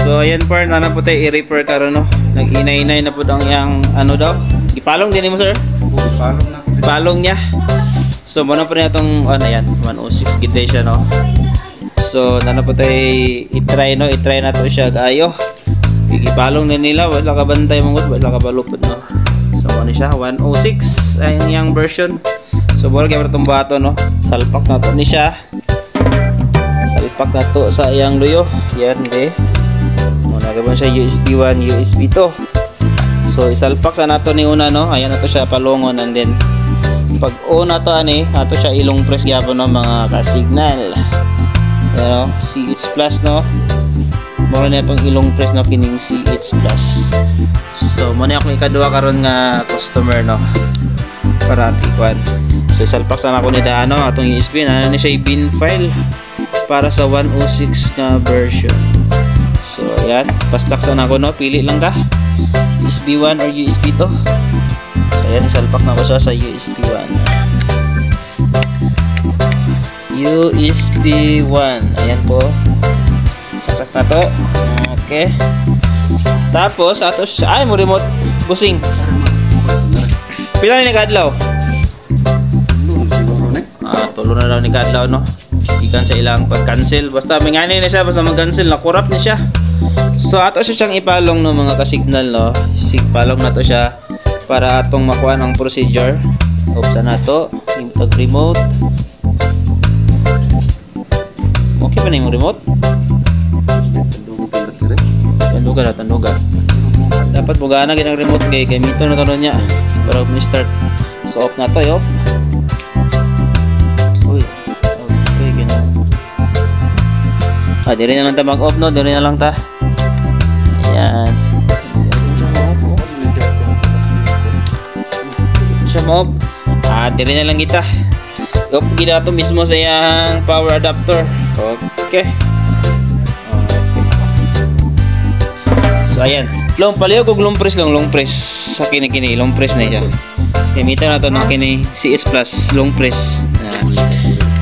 So ayan par, na po tayo i-repair karon no. Nag-inay-inay na po ang yang ano daw. Ipalong din mo sir? Palong na. Palong niya. So muna po na itong ano yan, 106 gid siya no. So na po tayo i-try no, i-try na to siya gayo. Ipalong din nila, wala ka bantay mong wala ka balupod no. So ano siya, 106 ay yang version. So bora kay itong bato no. Salpak na to ni siya. Salpak na to sa iyang luyo. Yan de. Muna gabon siya USB 1, USB 2. So isalpak sa nato ni una no. Ayan na to siya palungon, and then pag una to ani, ato siya ilong press gyapon no mga ka-signal. You know, CH plus no. Mura na itong ilong press na kining CH plus. So muna akong ikaduha karon nga customer no. Para tikwan. So isalpak sa nako ni Dano atong USB na ni siya bin file para sa 106 nga version. So ayan, pastak sa nako no, pili lang ka. USB 1 or USB 2. So ayan, isalpak na ko siya sa USB 1. USB 1. Ayan po. Saksak na to. Okay. Tapos ato ay mo remote busing. Pila ni kadlaw? Tulo na daw ni kadlaw no. Ikan sa ilang pag-cancel. Basta may ngani na siya, basta mag-cancel na kurap ni siya. So ato siya siyang ipalong no mga ka-signal no. Sigpalong na to siya para atong makuha ang procedure. Opsa na to, yung pag-remote. Okay pa na yung remote? Tanduga. Dapat buga na ginang remote kay gamito na to niya para mag-start. So off na to yo. Uy. Okay, gina. Diri na lang ta mag-off no, diri na lang ta. Ayan. Siya mo-off. Diri na lang kita. Off gina to mismo sa yang power adapter. Okay. So ayan, long paliw kog long press sa kini long press na siya. Gamitan nato ng kini CS Plus long press.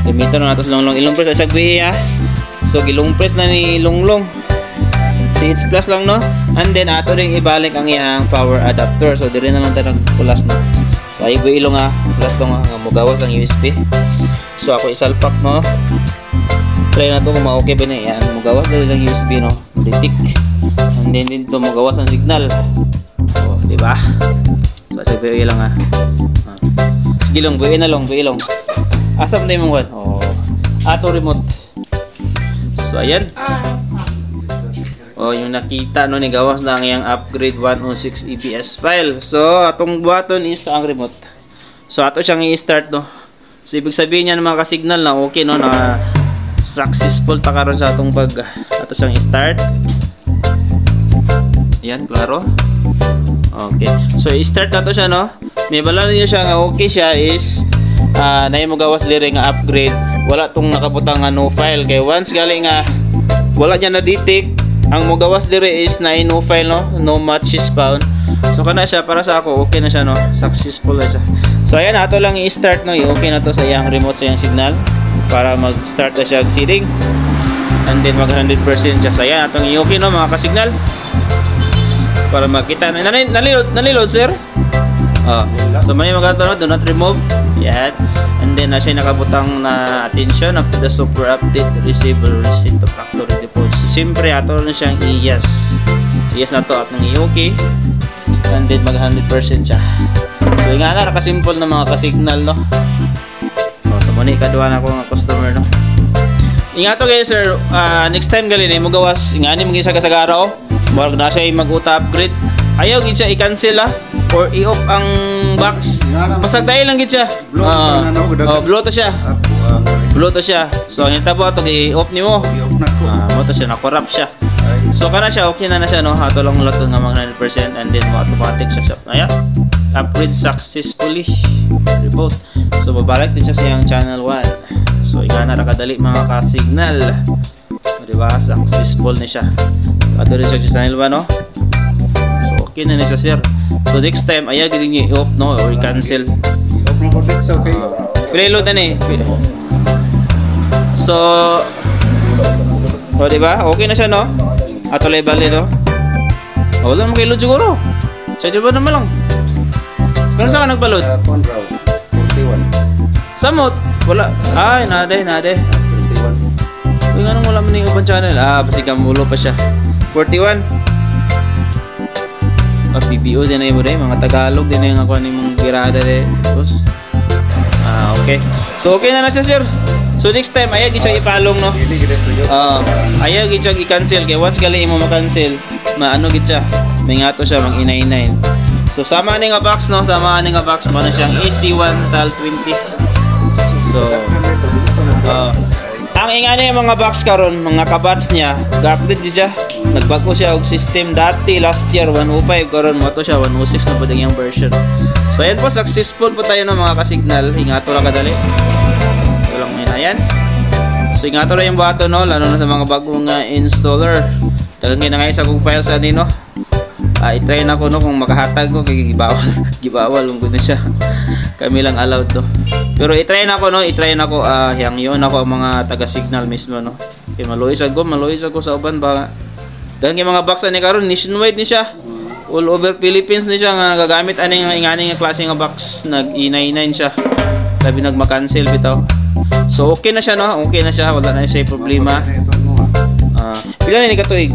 Gamitan na nato long ilong press sa sagbi ha. So gilong press na ni long CS Plus lang no. And then ato ring ibalik ang iyang power adapter. So dire na lang ta nagpulas no. So ay ilong ha, plus to nga mogawas ang USB. So ako isalpak no. Try na to kung ma-okay ba na yan. Magawas dali ng USB no. Ditik. And then dito magawas ang signal. Oh, di ba? So sige lang ha. Sige lang, buhay na lang, buhay lang. Asam na yung mga oh, ato remote. So ayan. Oh, yung nakita no ni gawas na ang yang upgrade 106 EBS file. So atong button is ang remote. So ato siyang i-start no. So ibig sabihin niya ng mga ka-signal na okay no na successful ta karon sa atong pag ato siyang i-start. Yan, klaro. Okay. So i-start na to siya no. May bala niyo siya nga okay siya is na mo gawas dire nga upgrade. Wala tong nakabutang nga no file kay once gali nga wala niya na detect ang mo gawas dire is na no file no, no matches found. So kana siya para sa ako okay na siya no. Successful na siya. So ayan ato lang i-start no. Okay na to sa iyang remote sa iyang signal para mag-start na siya setting. And then mag 100% siya. So ayan atong i-okay no mga ka-signal. Para makita na nalilod sir. So may maganda do not remove. Yan. And then na siya nakabutang na attention after the software update receiver receipt to factory default. So siyempre ato na siyang i-yes. Yes na to atong i-okay. And then mag 100% siya. So nga na nakasimple na mga ka-signal no. So muna ikaduha na ako nga customer no. Ingato guys sir, next time gali na mo gawas ingani mo gisa kasagara oh. Wag na siya mag-uta upgrade. Ayaw gid siya i-cancel or i-off ang box. Masagday lang gid siya. Blow to siya. Blow to siya. So ang hitabo ato i-off nimo. Mo to siya na-corrupt siya. So kana siya okay na siya no. Ato lang lato nga mga 9% and then mo automatic siya. Ayan. Upgrade successfully. Reboot. So babalik din siya sa iyang channel 1. So igana ra kadali mga ka-signal. Diba? Successful na siya. Ato rin siya sa channel 1 no. So okay na siya sir. So next time ayaw gid niyo i-off no or i-cancel. Off mo complete so okay. Preload na ni. So diba? Okay na siya no. Ato lay bali no. Wala naman kayo load siguro. Sa di ba naman lang? Kano sa ka nagbalod? Sa phone raw. 41. Samot? Wala. Ay, nade. 21. Uy, nga nung wala man yung ibang channel. Basi kamulo pa siya. 41. PBO din na yung mga Tagalog din na yung ako ni mong birada din. Tapos, okay. So, okay na siya, sir. So, next time, ayaw siya ipalong, no? Hindi gid tuyo. Ayaw siya i-cancel. Kaya once gali mo makancel, maano gid siya. May nga to siya, mag-inay-inay. So, sama ni nga box, no? Sama ni nga box. Ano siyang AC1 TAL20. So, ang ingani yung mga box karon, mga kabats niya, ga-upgrade di siya. Nagbago siya og system dati last year 105 karon mo to siya 106 na pud yung version. So ayan po, successful po tayo ng mga ka-signal. Ingato lang kadali. Walang minayan. So ingato lang yung bato, no, lalo na sa mga bagong installer. Dagang ginangay sa kong files ani, no. I-try na ko, no, kung makahatag ko kay gibawal ungkod na siya. Kami lang allowed to. Pero i-try na ko, no, yang yun ako ang mga taga-signal mismo, no. Kay maluis ako sa uban ba. Dagang yung mga box ani karon nationwide ni siya. All over Philippines ni siya nga nagagamit ani nga ingani nga klase nga box, nag-E99 siya. Labi nagma-cancel bitaw. So okay na siya, no. Okay na siya, wala na siya problema. Pila na ni katuig?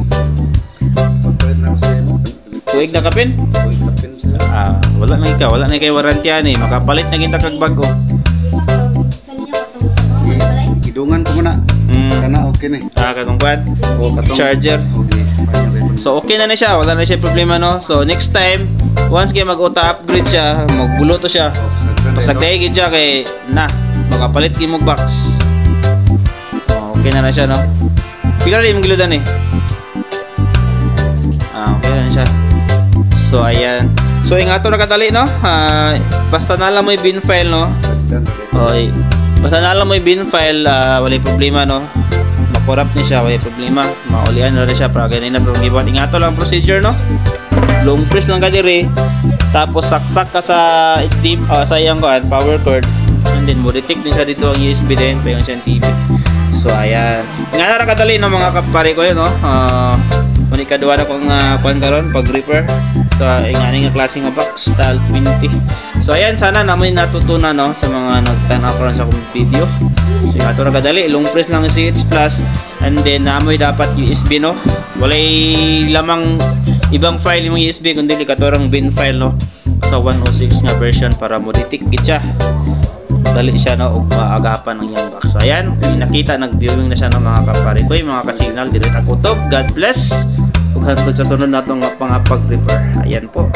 Tuig na kapin? Wala na kay warranty ani, makapalit na kita kag bago. Idungan ko muna. Kana okay na. Katong quad. Katong Charger. Okay. So okay na siya, wala na siya problema, no. So next time, once kay mag-auto upgrade siya, magbulo to siya. Pasagday gid siya kay makapalit gyud mo box. Okay na siya, no. Pila rin mong giludan eh. Okay na siya. So ayan. So ingato na kadali, no. Basta nala mo yung bin file, no. Okay. Basta nala mo yung bin file, wala problema, no. Makorap ni siya, wala problema. Maulian na rin siya para ganyan na. Pero ingato lang procedure, no. Long press lang ka diri. Tapos saksak ka sa HDMI, sa iyang power cord. And then mo detect din sa dito ang USB din, pa yung siyang TV. So ayan. Nga na kadali, no, mga kapare ko yun, no. Muni kadua na kong kuan karon pag repair sa ingani nga klase nga box TAL20. So ayan, sana namoy natutunan, no, sa mga nagtan-aw karon sa akong video. So ato ra kadali, long press lang yung CH plus, and then namoy dapat USB, no. Walay lamang ibang file yung USB kundi katorang bin file, no, sa 106 nga version para mo detect gid siya. Dali siya, no, og maagapan ng iyang box. So ayan, nakita nag-viewing na siya ng mga kapare ko, yung mga ka-signal direct ako to. God bless. Ug hangtod sa sunod natong pang-pag-repair. Ayan po.